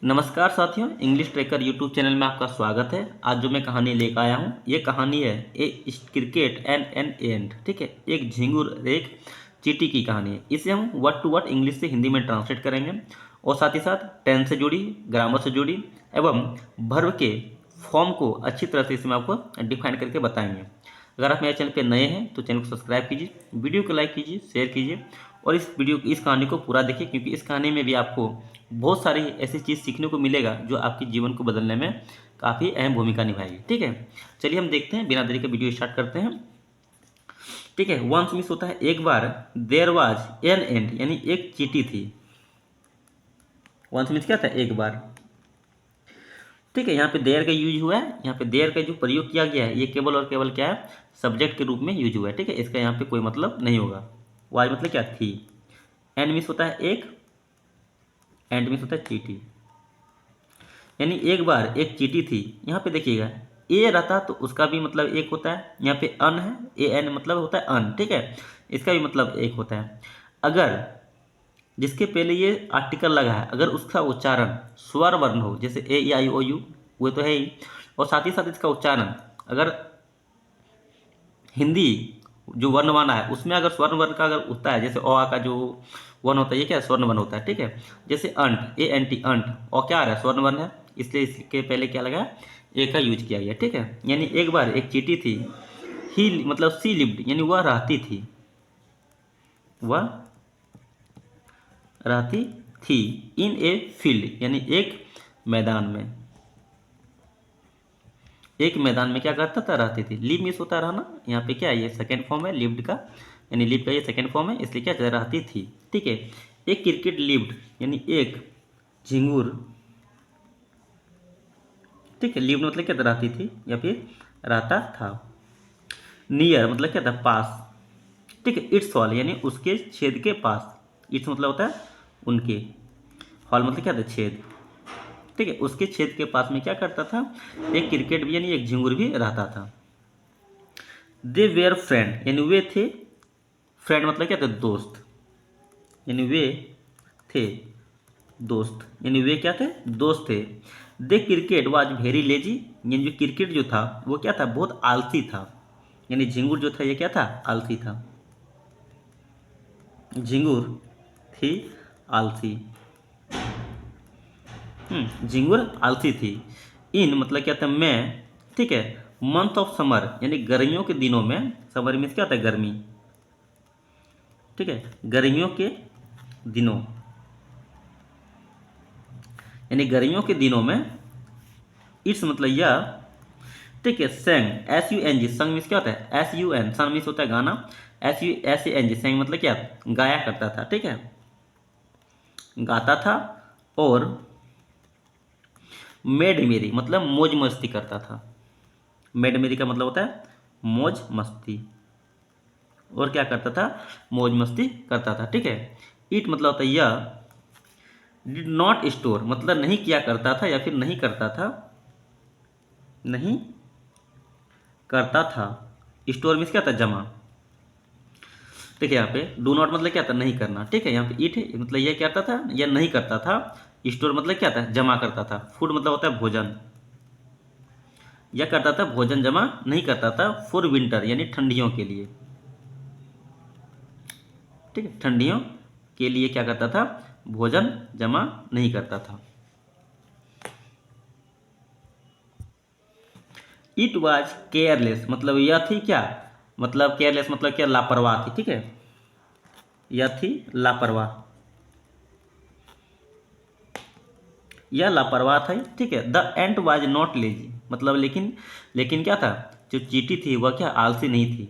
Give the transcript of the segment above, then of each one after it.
नमस्कार साथियों, English trekker YouTube channel में आपका स्वागत है। आज जो मैं कहानी लेकर आया हूँ, ये कहानी है ए क्रिकेट एंड एन एंड। ठीक है, एक झिंगुर एक चींटी की कहानी है। इसे हम वर्ड टू वर्ड इंग्लिश से हिंदी में ट्रांसलेट करेंगे और साथ ही साथ टेंस से जुड़ी, ग्रामर से जुड़ी एवं वर्ब के फॉर्म को अच्छी तरह से इसमें आपको डिफाइन करके बताएंगे। अगर आप मेरे चैनल पर नए हैं तो चैनल को सब्सक्राइब कीजिए, वीडियो को लाइक कीजिए, शेयर कीजिए और इस कहानी को पूरा देखिए, क्योंकि इस कहानी में भी आपको बहुत सारी ऐसी चीज़ सीखने को मिलेगा जो आपके जीवन को बदलने में काफ़ी अहम भूमिका निभाएगी। ठीक है, चलिए हम देखते हैं, बिना देरी के वीडियो स्टार्ट करते हैं। ठीक है, वंस मीन्स होता है एक बार, देयर वाज एन एंड यानी एक चींटी थी। वंस मीन्स क्या था? एक बार। ठीक है, यहाँ पे देयर का यूज हुआ है। यहाँ पे देयर का जो प्रयोग किया गया है ये केवल और केवल क्या है? सब्जेक्ट के रूप में यूज हुआ है। ठीक है, इसका यहाँ पे कोई मतलब नहीं होगा। वाज मतलब क्या? थी। एंड मीन्स होता है एक, एंड मीन्स होता है चींटी, यानी एक बार एक चींटी थी। यहाँ पे देखिएगा, ए रहता तो उसका भी मतलब एक होता है। यहाँ पे अन है, ए एन मतलब होता है अन। ठीक है, इसका भी मतलब एक होता है। अगर जिसके पहले ये आर्टिकल लगा है, अगर उसका उच्चारण स्वर वर्ण हो, जैसे ए ई आई ओ यू, वो तो है ही, और साथ ही साथ इसका उच्चारण अगर हिंदी जो वर्णमाला है उसमें अगर स्वर्ण वर्ण का अगर होता है, जैसे अ आ का जो वर्ण होता है, ये क्या स्वर्ण वर्ण होता है। ठीक है, जैसे अंट, ए एन टी अंट, और क्या आ रहा है? स्वर्ण वर्ण है, इसलिए इसके पहले क्या लगा? ए का यूज किया गया। ठीक है, यानी एक बार एक चींटी थी। ही मतलब सी लिव्ड यानी वह रहती थी, वह रहती थी। इन ए फील्ड यानी एक मैदान में, एक मैदान में क्या करता था? रहती थी। लिव मिस होता रहना, यहाँ पे क्या है? ये सेकेंड फॉर्म है लिव्ड का, यानी लिव का ये सेकेंड फॉर्म है, इसलिए क्या रहती थी। ठीक है, एक क्रिकेट लिव्ड यानी एक झिंगुर। ठीक है, लिव्ड मतलब क्या था? रहती थी या फिर रहता था। नियर मतलब क्या था? पास। ठीक है, इट्स हॉल यानी उसके छेद के पास। इट्स मतलब होता है उनके, हॉल मतलब क्या था? छेद। ठीक है, उसके छेद के पास में क्या करता था? एक क्रिकेट भी यानी एक झिंगुर भी रहता था। दे वेयर फ्रेंड यानी वे थे। फ्रेंड मतलब क्या था? दोस्त, यानी वे थे दोस्त, यानी वे क्या थे? दोस्त थे। दे क्रिकेट वाज वेरी लेजी यानी जो क्रिकेट जो था वो क्या था? बहुत आलसी था। यानी झिंगुर जो था ये क्या था? आलसी था। झिंगुर थी आलसी। झिंगुर आलसी थी। इन मतलब क्या था? मैं। ठीक है, मंथ ऑफ समर यानी गर्मियों के दिनों में, समर मीन्स क्या होता है? गर्मी। ठीक है, गर्मियों के दिनों यानी गर्मियों के दिनों में, इट्स मतलब यह। ठीक है, Seng S U N G, संग मीन्स क्या होता है? एस यू एन, संग मीन्स होता है गाना। S A N G, Seng मतलब क्या? गाया करता था। ठीक है, गाता था। और मेड मेरी मतलब मौज मस्ती करता था। मेड मेरी का मतलब होता है मौज मस्ती, और क्या करता था? मौज मस्ती करता था। ठीक है, इट मतलब होता है यह। डिड नॉट स्टोर मतलब नहीं किया करता था या फिर नहीं करता था, नहीं करता था। स्टोर मीन्स क्या था? जमा। ठीक है, यहाँ पे डू नॉट मतलब क्या था? नहीं करना। ठीक है, यहाँ पे ईट मतलब यह क्या करता था? यह नहीं करता था। स्टोर मतलब क्या था? जमा करता था। फूड मतलब होता है भोजन, यह करता था भोजन जमा नहीं करता था। फॉर विंटर यानी ठंडियों के लिए। ठीक है, ठंडियों के लिए क्या करता था? भोजन जमा नहीं करता था। इट वॉज केयरलेस मतलब यह थी क्या? मतलब केयरलेस मतलब क्या? लापरवाह थी। ठीक है, यह थी लापरवाह, यह लापरवाह था। ठीक है, the ant was not lazy मतलब लेकिन क्या था? जो चींटी थी वह क्या? आलसी नहीं थी।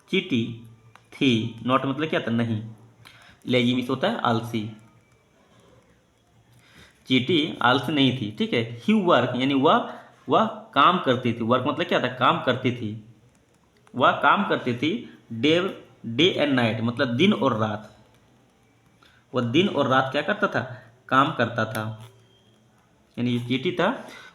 चींटी थी, नॉट मतलब क्या था? नहीं। लेजी मीन्स होता है आलसी। चींटी आलसी नहीं थी। ठीक है, ही वर्क यानी वह काम करती थी। वर्क मतलब क्या था? काम करती थी, वह काम करती थी। डे डे एंड नाइट मतलब दिन और रात। वह दिन और रात क्या करता था? काम करता था। यानी जो चींटी था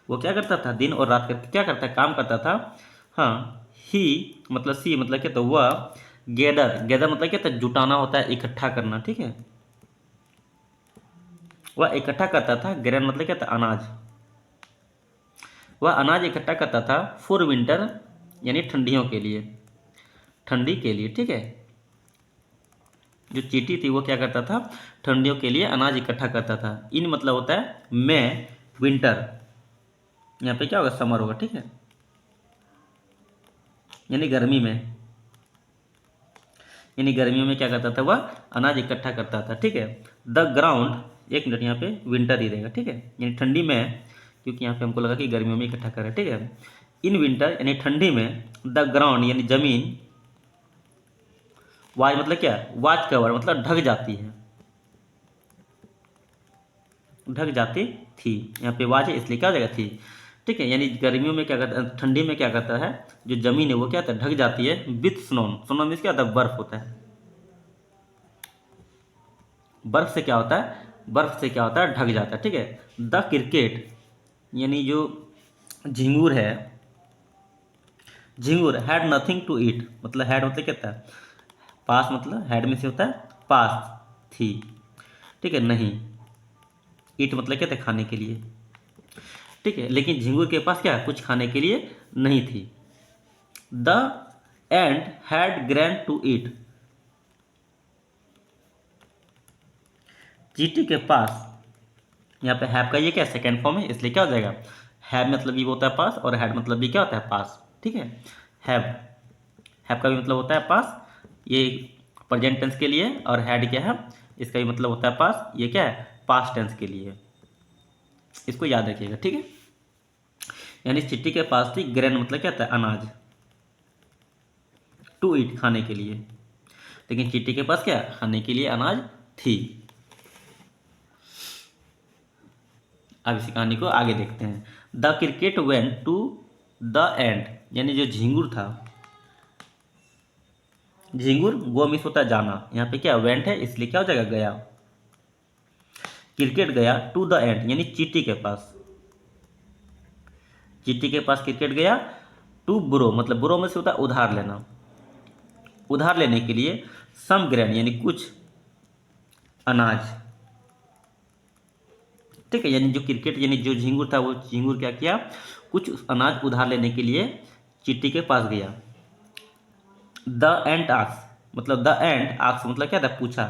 वो क्या करता था? दिन और रात करके क्या करता है? काम करता था। हाँ, ही मतलब सी मतलब क्या था? वह गैदर, गैदर मतलब क्या था? जुटाना होता है, इकट्ठा करना। ठीक है, वह इकट्ठा करता था, ग्रेन मतलब क्या था, अनाज। वह अनाज इकट्ठा करता था फॉर विंटर यानी ठंडियों के लिए, ठंडी के लिए, ठीक है। जो चींटी थी वो क्या करता था, ठंडियों के लिए अनाज इकट्ठा करता था। इन मतलब होता है मैं, विंटर, यहाँ पे क्या होगा, समर होगा, ठीक है, यानी गर्मी में, यानी गर्मियों में क्या करता था वह, अनाज इकट्ठा करता था, ठीक है। द ग्राउंड, एक मिनट, यहाँ पे विंटर ही रहेगा, ठीक है, यानी ठंडी में, क्योंकि यहाँ पे हमको लगा कि गर्मियों में इकट्ठा करें, ठीक है। इन विंटर यानी ठंडी में, द ग्राउंड यानी जमीन, वाज मतलब क्या, वाज कवर मतलब ढक जाती है, ढक जाती थी, यहाँ पे वाज है इसलिए क्या हो जाएगा, थी, ठीक है। यानी गर्मियों में क्या करता है, ठंडी में क्या करता है, जो जमीन है वो क्या होता है, ढक जाती है, विथ स्नो, स्नो मीन्स क्या होता है, बर्फ होता है। बर्फ से क्या होता है, बर्फ से क्या होता है, ढक जाता है, ठीक है। द क्रिकेट यानी जो झिंगूर है, झिंगूर हैड नथिंग टू ईट, मतलब हैड मतलब क्या होता है, पास, मतलब हैड में से होता है पास, थी, ठीक है, नहीं, ईट मतलब क्या था, खाने के लिए, ठीक है। लेकिन झिंगूर के पास क्या, कुछ खाने के लिए नहीं थी। The ant had grain to eat, चींटी के पास, यहाँ पे हैव का ये क्या सेकेंड फॉर्म है इसलिए क्या हो जाएगा, हैव मतलब ये होता है पास, और हैड मतलब भी क्या होता है, पास, ठीक है। हैव, हैव का भी मतलब होता है पास, ये प्रेजेंट टेंस के लिए, और हैड क्या है, इसका भी मतलब होता है पास, ये क्या है, पास्ट टेंस के लिए, इसको याद रखिएगा, ठीक है। यानी चिट्टी के पास थी ग्रेन मतलब क्या होता है, अनाज, टू ईट खाने के लिए, लेकिन चिट्टी के पास क्या, खाने के लिए अनाज थी। अब इसी कहानी को आगे देखते हैं। The cricket went to the ant, यानी जो झिंगुर था, झिंगुर गो मिस होता है जाना, यहाँ पे क्या वेंट है इसलिए क्या हो जाएगा, गया। क्रिकेट गया टू द एंड यानी चींटी के पास, चींटी के पास क्रिकेट गया, टू ब्रो मतलब ब्रो में से होता है उधार लेना, उधार लेने के लिए, सम ग्रेन यानी कुछ अनाज, ठीक है। यानी जो क्रिकेट यानी जो झिंगुर था, वो झिंगुर क्या किया, कुछ अनाज उधार लेने के लिए चींटी के पास गया। द एंट आक्स मतलब द एंट आक्स मतलब क्या था, पूछा,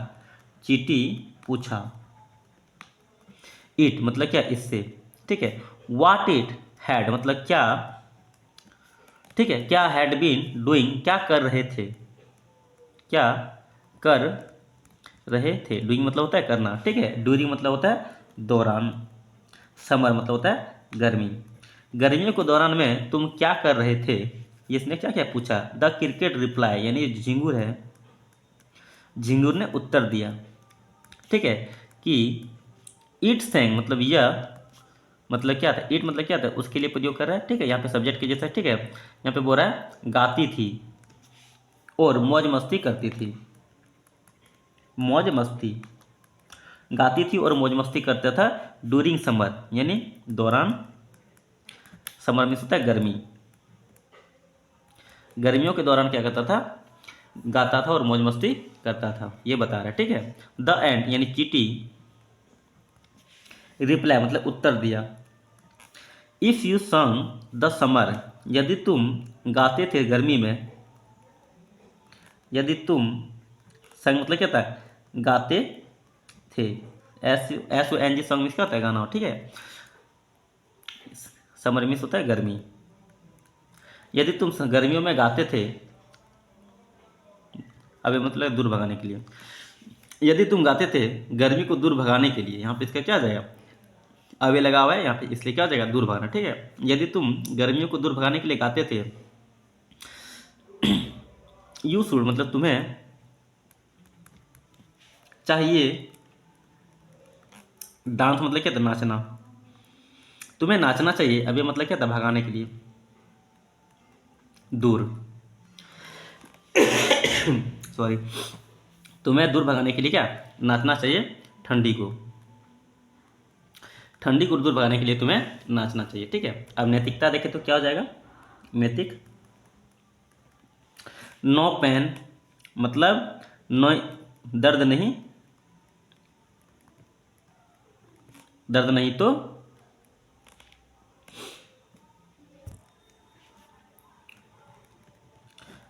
चींटी पूछा, इट मतलब क्या, इससे, ठीक है। वाट इट हैड मतलब क्या, ठीक है, क्या हैड बीन डूइंग क्या कर रहे थे, क्या कर रहे थे, डूइंग मतलब होता है करना, ठीक है। ड्यूरिंग मतलब होता है दौरान, समर मतलब होता है गर्मी, गर्मियों के दौरान में तुम क्या कर रहे थे, ये इसने क्या क्या पूछा। द क्रिकेट रिप्लाई यानी झिंगुर है, झिंगुर ने उत्तर दिया, ठीक है, कि ईट सेंग मतलब यह, मतलब क्या था, ईट मतलब क्या था, उसके लिए प्रयोग कर रहा है, ठीक है, यहाँ पे सब्जेक्ट के जैसा, ठीक है। यहाँ पे बोल रहा है गाती थी और मौज मस्ती करती थी, मौज मस्ती, गाती थी और मौज मस्ती करता था, ड्यूरिंग समर यानी दौरान, समर में होता है गर्मी, गर्मियों के दौरान क्या करता था, गाता था और मौज मस्ती करता था, ये बता रहा है, ठीक है। द एंड यानी चींटी, रिप्लाई मतलब उत्तर दिया, इफ़ यू संग द समर यदि तुम गाते थे गर्मी में, यदि तुम, संग मतलब क्या था, गाते थे, S S O N G song में क्या होता है, गाना, ठीक है। समर में होता है गर्मी, यदि तुम गर्मियों में गाते थे, अभी मतलब दूर भगाने के लिए, यदि तुम गाते थे गर्मी को दूर भगाने के लिए, यहाँ पे इसका क्या आ जाएगा, अवे लगा हुआ है यहाँ पे इसलिए क्या हो जाएगा, दूर भगाना, ठीक है। यदि तुम गर्मियों को दूर भगाने के लिए गाते थे, यू शुड मतलब तुम्हें चाहिए, डांस मतलब क्या था, नाचना, तुम्हें नाचना चाहिए, अभी मतलब क्या था, भगाने के लिए, दूर, सॉरी, तुम्हें दूर भगाने के लिए क्या, नाचना चाहिए, ठंडी को, ठंडी को दूर भगाने के लिए तुम्हें नाचना चाहिए, ठीक है। अब नैतिकता देखें तो क्या हो जाएगा, नैतिक, नो पेन मतलब नो, दर्द नहीं, दर्द नहीं तो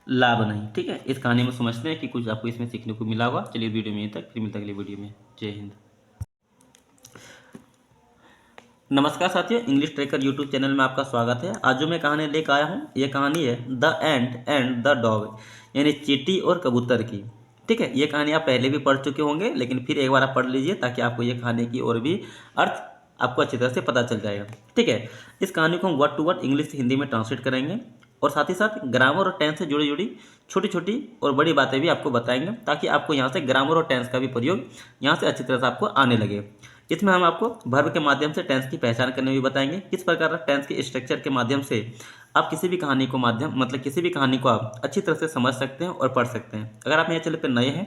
लाभ नहीं। ठीक है, इस कहानी में समझते हैं कि कुछ आपको इसमें सीखने को मिला होगा। चलिए वीडियो में यहीं तक, फिर मिलता है अगली वीडियो में। जय हिंद। नमस्कार साथियों, इंग्लिश ट्रेकर यूट्यूब चैनल में आपका स्वागत है। आज जो मैं कहानी लेकर आया हूँ, ये कहानी है the ant and the dog, यानी चींटी और कबूतर की। ठीक है, ये कहानी आप पहले भी पढ़ चुके होंगे, लेकिन फिर एक बार आप पढ़ लीजिए ताकि आपको ये कहानी की और भी अर्थ आपको अच्छी तरह से पता चल जाएगा। ठीक है, इस कहानी को हम वर्ड टू वर्ड इंग्लिश से हिंदी में ट्रांसलेट करेंगे और साथ ही साथ ग्रामर और टेंस से जुड़ी जुड़ी छोटी छोटी और बड़ी बातें भी आपको बताएंगे, ताकि आपको यहाँ से ग्रामर और टेंस का भी प्रयोग यहाँ से अच्छी तरह से आपको आने लगे। इसमें हम आपको वर्ब के माध्यम से टेंस की पहचान करने भी बताएंगे, किस प्रकार टेंस के स्ट्रक्चर के माध्यम से आप किसी भी कहानी को किसी भी कहानी को आप अच्छी तरह से समझ सकते हैं और पढ़ सकते हैं। अगर आप मेरे चैनल पर नए हैं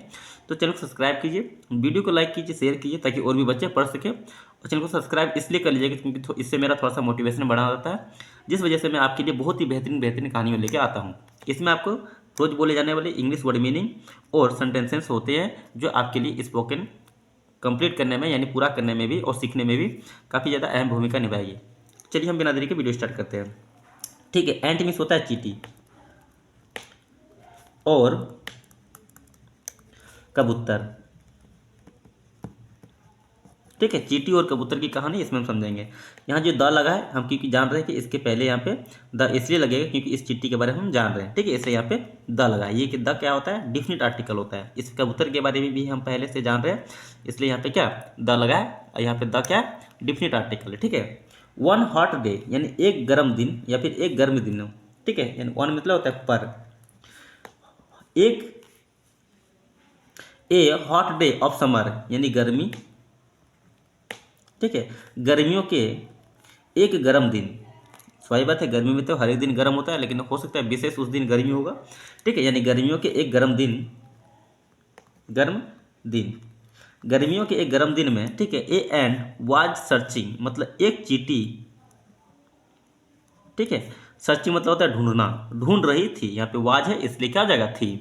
तो चैनल को सब्सक्राइब कीजिए, वीडियो को लाइक कीजिए, शेयर कीजिए, ताकि और भी बच्चे पढ़ सकें। और चैनल को सब्सक्राइब इसलिए कर लीजिएगा क्योंकि इससे मेरा थोड़ा सा मोटिवेशन बढ़ा रहता है, जिस वजह से मैं आपके लिए बहुत ही बेहतरीन बेहतरीन कहानियाँ लेकर आता हूँ। इसमें आपको रोज बोले जाने वाले इंग्लिश वर्ड मीनिंग और सेंटेंसेस होते हैं, जो आपके लिए स्पोकन कंप्लीट करने में यानी पूरा करने में भी और सीखने में भी काफ़ी ज़्यादा अहम भूमिका निभाएगी। चलिए हम बिना देरी के वीडियो स्टार्ट करते हैं। ठीक है, एंट मीन्स होता है चींटी और कबूतर। ठीक है, चींटी और कबूतर की कहानी इसमें हम समझेंगे। यहाँ जो द लगा है, हम क्योंकि जान रहे हैं कि इसके पहले यहाँ पे द इसलिए लगेगा क्योंकि इस चींटी के बारे में हम जान रहे हैं। ठीक है, इसलिए यहाँ पे द लगा है। ये कि द क्या होता है, डिफिनिट आर्टिकल होता है। इस कबूतर के बारे में भी हम पहले से जान रहे हैं, इसलिए यहाँ पे क्या द लगा है, और यहाँ पे द क्या है, डिफिनिट आर्टिकल है। ठीक है, वन हॉट डे यानी एक गर्म दिन या फिर एक गर्म दिन। ठीक है, यानी वन मतलब होता है पर, एक ए हॉट डे ऑफ समर यानी गर्मी। ठीक है, गर्मियों के एक गर्म दिन। सही बात है, गर्मी में तो हर एक दिन गर्म होता है, लेकिन हो सकता है विशेष उस दिन गर्मी होगा। ठीक है, यानी गर्मियों के एक गर्म दिन, गर्म दिन, गर्मियों के एक गर्म दिन में। ठीक है, ए एंड वाज सर्चिंग मतलब एक चींटी। ठीक है, सर्चिंग मतलब होता है ढूंढना, ढूंढ रही थी। यहाँ पे वाज है इसलिए क्या हो जाएगा, थी।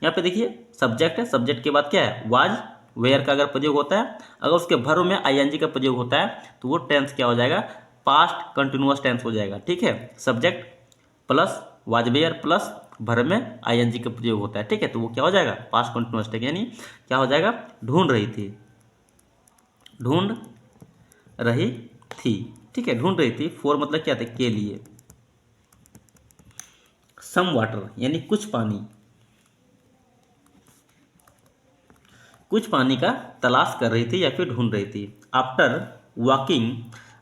यहाँ पे देखिए सब्जेक्ट है, सब्जेक्ट के बाद क्या है, वाज। वेयर का अगर प्रयोग होता है, अगर उसके भर्व में आईएनजी का प्रयोग होता है, तो वो टेंस क्या हो जाएगा, पास्ट कंटिन्यूअस टेंस हो जाएगा। ठीक है, subject plus was were plus verb में आईएनजी का प्रयोग होता है। ठीक है, तो वो क्या हो जाएगा, पास्ट कंटिन्यूअस टेंस, यानी क्या हो जाएगा, ढूंढ रही थी, ढूंढ रही थी। ठीक है, ढूंढ रही थी। फोर मतलब क्या था, के लिए। सम वाटर यानी कुछ पानी, कुछ पानी का तलाश कर रही थी या फिर ढूंढ रही थी। आफ्टर वॉकिंग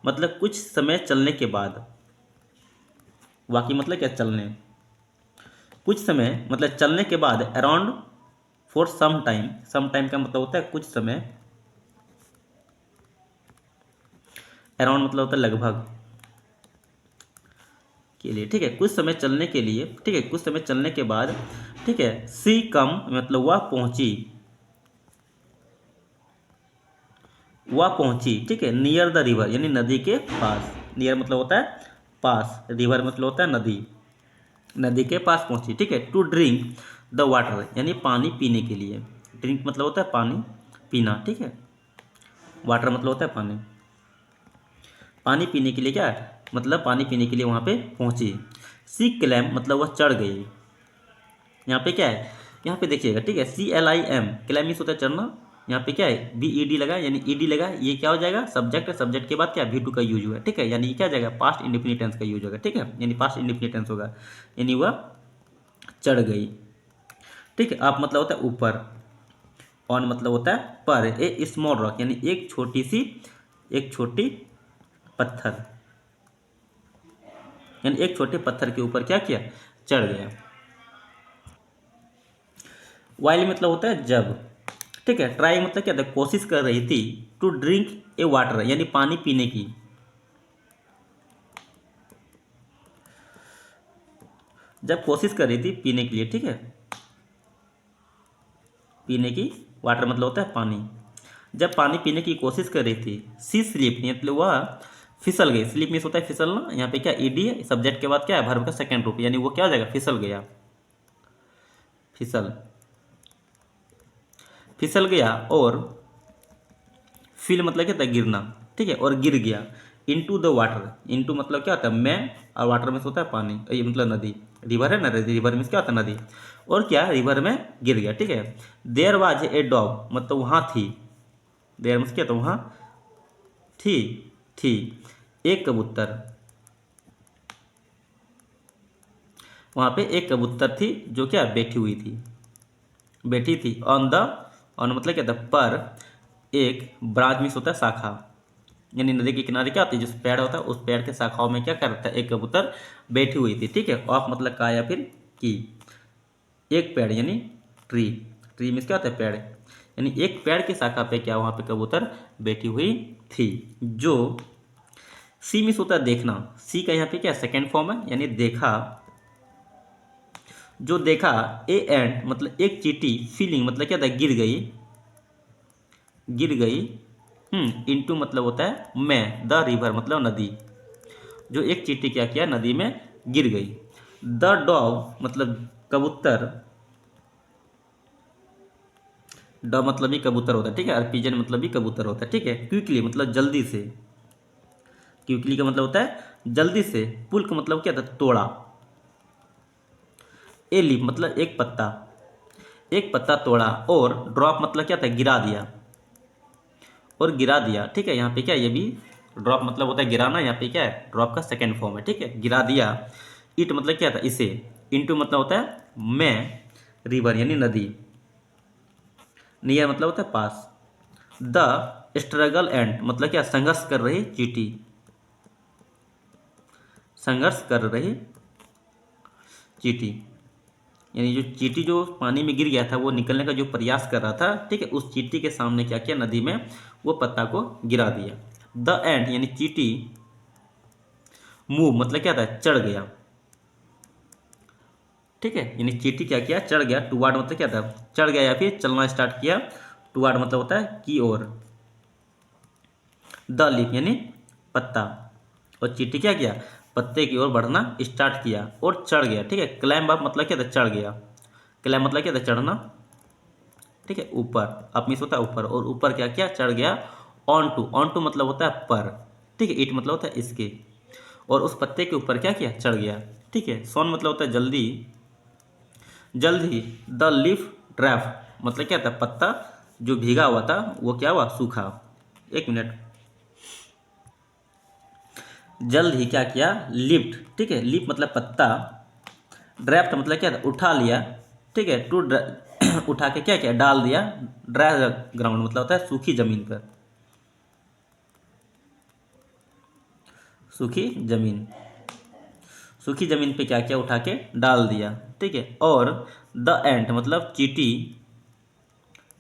मतलब कुछ समय चलने के बाद। वॉकिंग मतलब क्या, चलने। कुछ समय मतलब चलने के बाद। Around for some time, some time का मतलब होता है कुछ समय। अराउंड मतलब होता है लगभग के लिए। ठीक है, कुछ समय चलने के लिए। ठीक है, कुछ समय चलने के बाद। ठीक है, सी कम मतलब वह पहुंची, वह पहुंची। ठीक है, नियर द रिवर यानी नदी के पास। नियर मतलब होता है पास, रिवर मतलब होता है नदी, नदी के पास पहुंची। ठीक है, टू ड्रिंक द वाटर यानी पानी पीने के लिए। ड्रिंक मतलब होता है पानी पीना। ठीक है, वाटर मतलब होता है पानी, पानी पीने के लिए क्या है, मतलब पानी पीने के लिए वहां पे पहुंची। सी क्लैम मतलब वह चढ़ गई। यहाँ पे क्या है, यहाँ पे देखिएगा। ठीक है, CLIM क्लैम मीन्स होता है चढ़ना। यहाँ पे क्या है, BED लगा यानी ED लगा, ये क्या हो जाएगा, सब्जेक्ट है। सब्जेक्ट के बाद क्या, V2 का यूज हुआ है। ठीक है, यानी क्या जाएगा, पास्ट इंडेफिनिट टेंस का यूज होगा। ठीक है, यानी पास्ट इंडेफिनिट टेंस होगा, यानी वह चढ़ गई। ठीक है, अप मतलब होता है ऊपर, ऑन मतलब होता है पर। ए स्मॉल रॉक यानी एक छोटी सी, एक छोटी पत्थर, यानी एक छोटे पत्थर के ऊपर क्या किया, चढ़ गया। वाइल मतलब होता है जब। ठीक है, ट्राई मतलब क्या था, कोशिश कर रही थी। टू ड्रिंक ए वाटर यानी पानी पीने की। जब कोशिश कर रही थी पीने के लिए। ठीक है, पीने की, वाटर मतलब होता है पानी। जब पानी पीने की कोशिश कर रही थी। सी स्लीप मतलब वह फिसल गई। स्लीप मीन्स होता है फिसलना। यहाँ पे क्या, ईडी है, सब्जेक्ट के बाद क्या है, वर्ब का सेकंड रूप, यानी वो क्या हो जाएगा, फिसल गया, फिसल, फिसल गया। और फील मतलब क्या था, गिरना। ठीक है, और गिर गया। इनटू द वाटर, इनटू मतलब क्या होता है में, और वाटर में होता है पानी, ये मतलब नदी। रिवर है ना, रिवर में क्या होता है नदी, और क्या रिवर में गिर गया। ठीक है, देयर वाज ए डॉग मतलब वहाँ थी, देयर में क्या, तो वहाँ थी, थी एक कबूतर, वहाँ पे एक कबूतर थी जो क्या बैठी हुई थी, बैठी थी ऑन द, ऑन मतलब क्या था पर, एक ब्रांच में होता है शाखा, यानी नदी के किनारे क्या होती है, जिस पेड़ होता है उस पेड़ के शाखाओं में क्या करता है एक कबूतर बैठी हुई थी। ठीक है, ऑफ मतलब का या फिर की, एक पेड़ यानी ट्री, ट्री में क्या होता है पेड़, यानी एक पेड़ की शाखा पे क्या वहाँ पे कबूतर बैठी हुई थी। जो सी मिस होता है देखना, सी का यहाँ पे क्या सेकेंड फॉर्म है यानी देखा, जो देखा। ए एंड मतलब एक चींटी, फीलिंग मतलब क्या था गिर गई, गिर गई। इनटू मतलब होता है मैं, द रिवर मतलब नदी, जो एक चींटी क्या किया नदी में गिर गई। द डॉग मतलब कबूतर, ड मतलब भी कबूतर होता है, ठीक है, और पिजन मतलब भी कबूतर होता है। ठीक है, क्विकली मतलब जल्दी से, क्विकली का मतलब होता है जल्दी से। पुल का मतलब क्या था तोड़ा। ए लीफ मतलब एक पत्ता, एक पत्ता तोड़ा। और ड्रॉप मतलब क्या था गिरा दिया, और गिरा दिया। ठीक है, यहाँ पे क्या ये भी ड्रॉप मतलब होता है गिराना, यहाँ पे क्या है ड्रॉप का सेकेंड फॉर्म है। ठीक है, गिरा दिया। इट मतलब क्या था इसे, इनटू मतलब होता है मैं, रिवर यानी नदी, नियर मतलब होता है पास। द स्ट्रगल एंड मतलब क्या संघर्ष कर रही चींटी, संघर्ष कर रही चींटी, यानी जो चींटी जो पानी में गिर गया था वो निकलने का जो प्रयास कर रहा था। ठीक है, उस चींटी के सामने क्या किया नदी में वो पत्ता को गिरा दिया। द एंड यानी चींटी, मूव मतलब क्या था चढ़ गया। ठीक है, यानी चींटी क्या किया चढ़ गया। टुवार्ड मतलब क्या था चढ़ गया या फिर चलना स्टार्ट किया। टुवार्ड मतलब होता है की ओर। द लीफ यानी पत्ता, और चींटी क्या किया पत्ते की ओर बढ़ना स्टार्ट किया और चढ़ गया। ठीक है, क्लाइंब अप मतलब क्या था चढ़ गया, क्लाइंब मतलब क्या था चढ़ना। ठीक है, ऊपर, अप मीन्स होता है ऊपर, और ऊपर क्या किया चढ़ गया। ऑन टू, ऑन टू मतलब होता है पर। ठीक है, इट मतलब होता है इसके, और उस पत्ते के ऊपर क्या किया चढ़ गया। ठीक है, सॉन मतलब होता है जल्दी, जल्दी। द लीफ ड्राफ्ट मतलब क्या था पत्ता जो भीगा हुआ था वो क्या हुआ सूखा। एक मिनट, जल्द ही क्या किया लिफ्ट। ठीक है, लिफ्ट मतलब पत्ता, ड्राफ्ट मतलब क्या था उठा लिया। ठीक है, टू उठा के क्या किया डाल दिया। ड्राई ग्राउंड मतलब होता है सूखी जमीन पर, सूखी जमीन, सूखी जमीन पे क्या किया उठा के डाल दिया। ठीक है, और द एंड मतलब चींटी,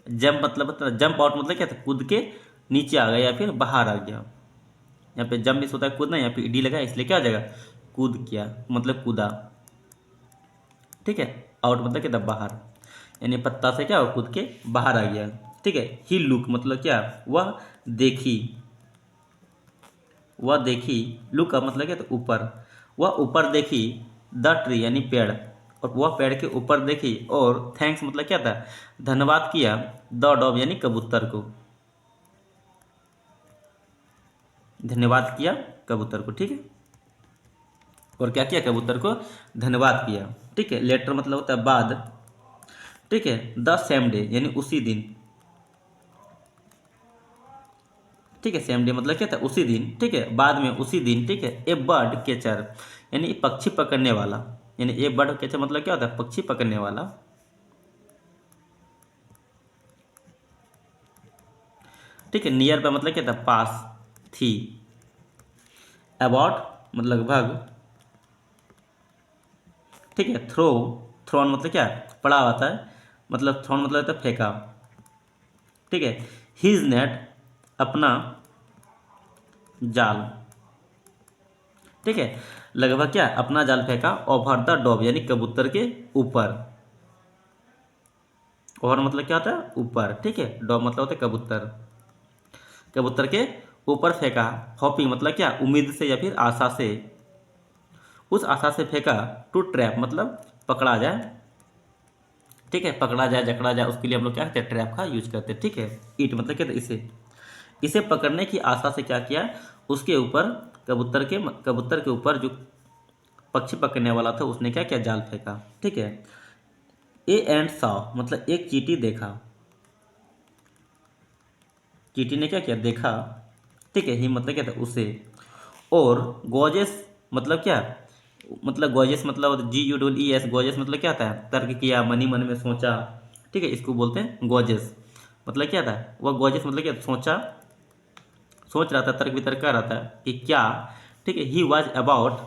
जंप मतलब जंप आउट मतलब क्या था कूद के नीचे आ गया या फिर बाहर आ गया। यहाँ पे जंप मिस होता है कूदना, यहाँ पे डी लगा इसलिए क्या हो जाएगा कूद किया मतलब कूदा। ठीक है, आउट मतलब क्या था बाहर, यानी पत्ता से क्या हुआ कूद के बाहर आ गया। ठीक है, ही लुक मतलब क्या वह देखी, वह देखी। लुक का मतलब क्या था ऊपर, वह ऊपर देखी। द ट्री यानी पेड़, और वह पेड़ के ऊपर देखी। और थैंक्स मतलब क्या था धन्यवाद किया। द डॉब यानी कबूतर को, धन्यवाद किया कबूतर को। ठीक है, और क्या किया कबूतर को धन्यवाद किया। ठीक है, लेटर मतलब होता है बाद। ठीक है, द सेम डे यानी उसी दिन। ठीक है, सेम डे मतलब क्या था उसी दिन। ठीक है, बाद में उसी दिन। ठीक है, ए बर्ड कैचर यानी पक्षी पकड़ने वाला, यानी ए बर्ड कैचर मतलब क्या होता है पक्षी पकड़ने वाला। ठीक है, नियर पे मतलब क्या था पास, थी। अबाउट मतलब लगभग। ठीक है, थ्रो, थ्रोन मतलब क्या पड़ा होता है, मतलब थ्रोन मतलब होता है फेंका। ठीक है, हिज नेट अपना जाल। ठीक है, लगभग क्या अपना जाल फेंका। ओवर द डॉब यानी कबूतर के ऊपर, ओवर मतलब क्या होता है ऊपर। ठीक है, डॉब मतलब होता है कबूतर, कबूतर के ऊपर फेंका। हॉपिंग मतलब क्या उम्मीद से या फिर आशा से, उस आशा से फेंका। टू ट्रैप मतलब पकड़ा जाए। ठीक है, पकड़ा जाए जकड़ा जाए उसके लिए हम लोग क्या करते हैं ट्रैप का यूज करते हैं। ठीक है, ईट मतलब क्या था इसे, इसे पकड़ने की आशा से क्या किया, उसके ऊपर कबूतर के ऊपर जो पक्षी पकड़ने वाला था उसने क्या किया, जाल फेंका। ठीक है, ए एंड सॉ मतलब एक चींटी देखा, चींटी ने क्या किया, देखा। ठीक है, ही मतलब क्या था, उसे। और गॉजेस मतलब क्या, मतलब गॉजेस मतलब GUES, गॉजेस मतलब क्या था, तर्क किया, मनी मन में सोचा। ठीक है, इसको बोलते हैं गॉजेस। मतलब क्या था, वह गॉजेस मतलब क्या, सोचा, सोच रहा था, तर्क वितर्क कर रहा था कि क्या। ठीक है, he was about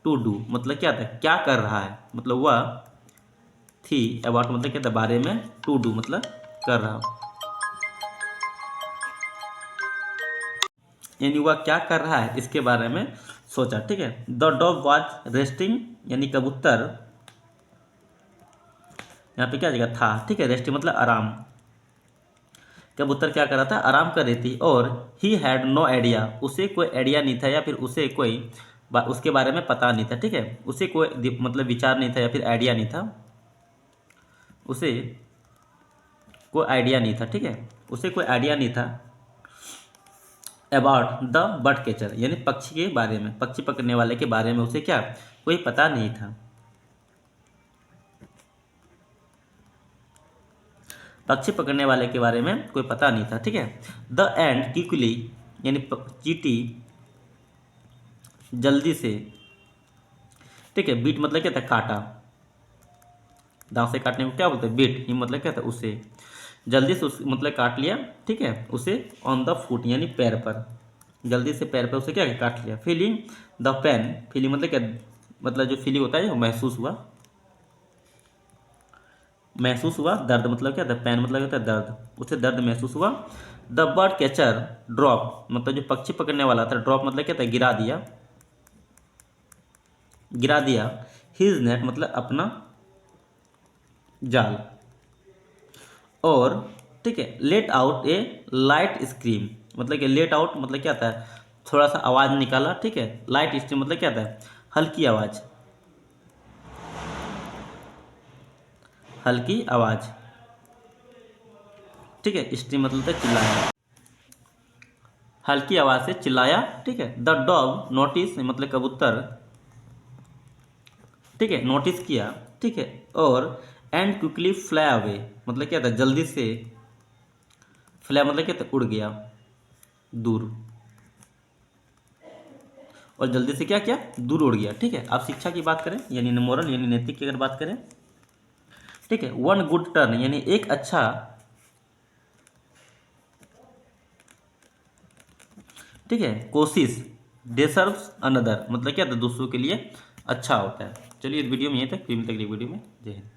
to do मतलब क्या था, क्या कर रहा है, मतलब वह थी, अबाउट मतलब क्या था, बारे में, टू डू मतलब कर रहा, यानी वह क्या कर रहा है इसके बारे में सोचा। ठीक है, द डॉग वॉज रेस्टिंग यानी कबूतर यहाँ पे क्या जगह था। ठीक है, रेस्टिंग मतलब आराम, कबूतर क्या कर रहा था, आराम कर रही थी। और ही हैड नो आइडिया उसे कोई आइडिया नहीं था, या फिर उसे कोई उसके बारे में पता नहीं था। ठीक है, उसे कोई मतलब विचार नहीं था या फिर आइडिया नहीं था, उसे कोई आइडिया नहीं था। ठीक है, उसे कोई आइडिया नहीं था अबाउट द बर्ड कैचर यानी पक्षी के बारे में, पक्षी पकड़ने वाले के बारे में उसे क्या, कोई पता नहीं था, पक्षी पकड़ने वाले के बारे में कोई पता नहीं था। ठीक है, द एंड क्विकली यानी चींटी जल्दी से। ठीक है, बीट मतलब क्या था, काटा, दांत से काटने को क्या बोलते हैं, बीट। ही मतलब क्या था, उसे, जल्दी से उस मतलब काट लिया। ठीक है, उसे ऑन द फुट यानी पैर पर, जल्दी से पैर पर उसे क्या काट लिया। फीलिंग द पेन, फीलिंग मतलब क्या, मतलब जो फीलिंग होता है वो महसूस हुआ, महसूस हुआ। दर्द मतलब क्या था, पेन मतलब क्या था, दर्द, उसे दर्द महसूस हुआ। द बर्ड कैचर ड्रॉप मतलब जो पक्षी पकड़ने वाला था, ड्रॉप मतलब क्या था, गिरा दिया, गिरा दिया। हिज नेट मतलब अपना जाल। और ठीक है, लेट आउट ए लाइट स्क्रीम मतलब कि लेट आउट मतलब क्या था, थोड़ा सा आवाज़ निकाला। ठीक है, लाइट स्क्रीम मतलब क्या था, हल्की आवाज़, हल्की आवाज़। ठीक है, स्क्रीम मतलब था चिल्लाया, हल्की आवाज़ से चिल्लाया। ठीक है, द डॉग नोटिस मतलब कबूतर, ठीक है, नोटिस किया। ठीक है, और एंड क्विकली फ्लाई अवे मतलब क्या था, जल्दी से, फ्लाई मतलब क्या था, उड़ गया दूर, और जल्दी से क्या किया, दूर उड़ गया। ठीक है, अब शिक्षा की बात करें यानी मोरल यानी नैतिक की अगर बात करें। ठीक है, वन गुड टर्न यानी एक अच्छा, ठीक है, कोशिश, डिसर्व्स अनदर मतलब क्या था, दूसरों के लिए अच्छा होता है। चलिए इस वीडियो में यहीं तक, फिर मिलते हैं अगली वीडियो में। जय हिंद।